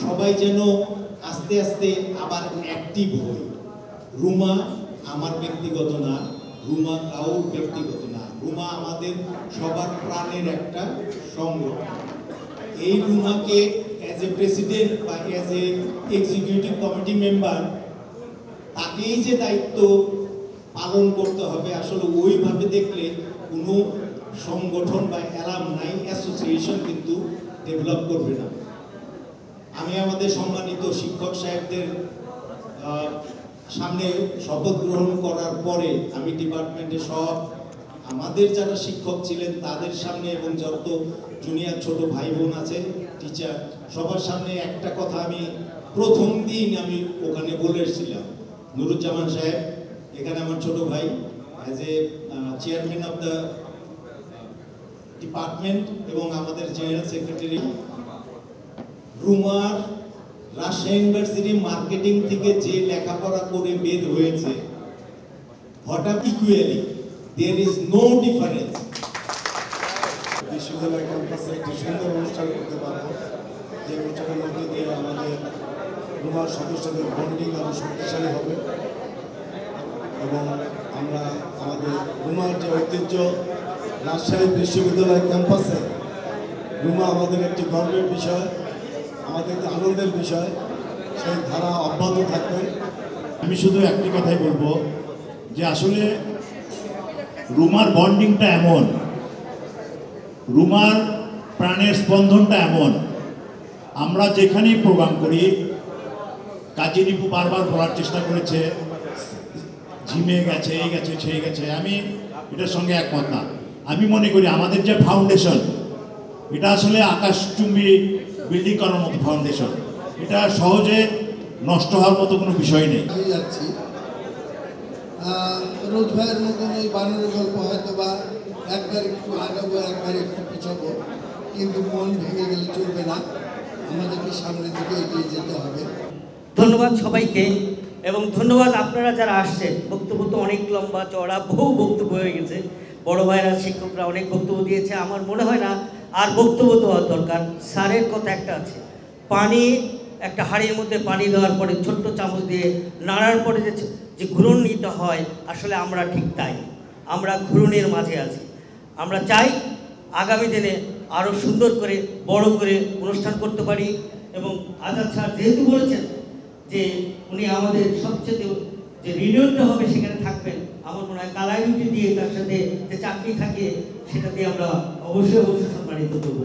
সবাই যেন আস্তে আস্তে আবার অ্যাক্টিভ হই। রুমা আমার ব্যক্তিগত না, রুমা কাউর ব্যক্তিগত না, রুমা আমাদের সবার প্রাণের একটা সংগঠন। এই রুমাকে অ্যাজ এ প্রেসিডেন্ট বা as a executive committee member তাকেই যে দায়িত্ব পালন করতে হবে, আসলে ওইভাবে দেখলে কোনো সংগঠন বা অ্যালামনাই অ্যাসোসিয়েশন কিন্তু ডেভেলপ করবে না। আমি আমাদের সম্মানিত শিক্ষক সাহেবদের সামনে শপথ গ্রহণ করার পরে আমি ডিপার্টমেন্টে সব আমাদের যারা শিক্ষক ছিলেন তাদের সামনে এবং যত জুনিয়র ছোট ভাই বোন আছে টিচার সবার সামনে একটা কথা আমি প্রথম দিন আমি ওখানে বলে এসেছিলাম, নুরুজ্জামান সাহেব এখানে আমার ছোট ভাই, as a chairman of the department এবং আমাদের জেনারেল সেক্রেটারি, রুমার রাজশাহী ইউনিভার্সিটি মার্কেটিং থেকে যে লেখাপড়া করে বের হয়েছে, হঠাৎ equally there is no difference. বিশ্ববিদ্যালয় ক্যাম্পাসে একটি সুন্দর অনুষ্ঠান করতে পারবো, যে অনুষ্ঠানের মধ্যে দিয়ে আমাদের রুমার সদস্যদের বন্ডিং আরও শক্তিশালী হবে এবং আমরা আমাদের রুমার যে ঐতিহ্য রাজশাহী বিশ্ববিদ্যালয় ক্যাম্পাসে রুমা আমাদের একটি গর্বের বিষয়, আমাদের একটি আনন্দের বিষয়, সেই ধারা অব্যাহত থাকবে। আমি শুধু একটি কথাই বলবো যে আসলে রুমার বন্ডিংটা এমন, রুমার প্রাণের স্পন্দনটা এমন, আমরা যেখানেই প্রোগ্রাম করি, কাজী রিপু বারবার বলার চেষ্টা করেছে ঝিমে গেছে, এই গেছে, সেই গেছে, আমি এটার সঙ্গে একমত না। আমি মনে করি আমাদের যে ফাউন্ডেশন, এটা আসলে আকাশচুম্বী বিল্ডিং করার মতো ফাউন্ডেশন, এটা সহজে নষ্ট হওয়ার মতো কোনো বিষয় নেই। আমি যাচ্ছি রোজ ভাইয়ের মতন এই বানরের গল্প হয়তো বা একবার একটু আগাবো, একবার একটু পিছাবো, কিন্তু মন ভেঙে গেলে চলবে না, আমাদেরকে সামনের দিকে এগিয়ে যেতে হবে। ধন্যবাদ সবাইকে এবং ধন্যবাদ আপনারা যারা আসছেন। বক্তব্য তো অনেক লম্বা চড়া, বহু বক্তব্য হয়ে গেছে, বড় ভাইরা শিক্ষকরা অনেক বক্তব্য দিয়েছে। আমার মনে হয় না আর বক্তব্য দেওয়ার দরকার। স্যারের কথা একটা আছে, পানি একটা হাঁড়ির মধ্যে পানি দেওয়ার পরে ছোট্ট চামচ দিয়ে নাড়ার পরে যে ঘূর্ণন নিতে হয়, আসলে আমরা ঠিক তাই, আমরা ঘূর্ণনের মাঝে আছি। আমরা চাই আগামী দিনে আরও সুন্দর করে বড় করে অনুষ্ঠান করতে পারি। এবং আজাদ স্যার যেহেতু বলেছেন যে উনি আমাদের সবচেয়ে যে রিউনিয়নটা হবে সেখানে থাকবেন, আমার মনে হয় কালাই রুটি দিয়ে তার সাথে যে চাকরি থাকে সেটা দিয়ে আমরা অবশ্যই সম্মানিত করব।